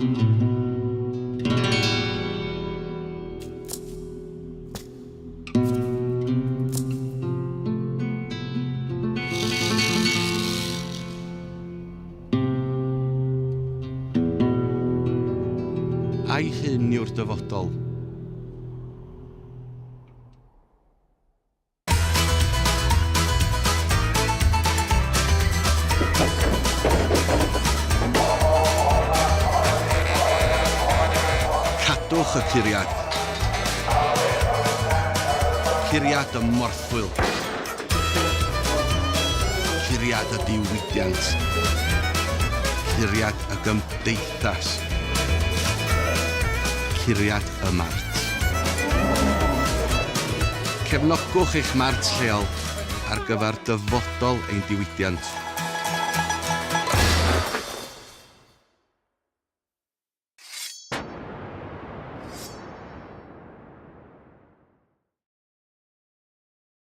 Ai hyn yw'r dyfodol? Cadwch y curiad. Curiad y morthwyl. Curiad y diwydiant. Curiad y gymdeithas. Curiad y mart. Cefnogwch eich mart lleol ar gyfer dyfodol ein diwydiant.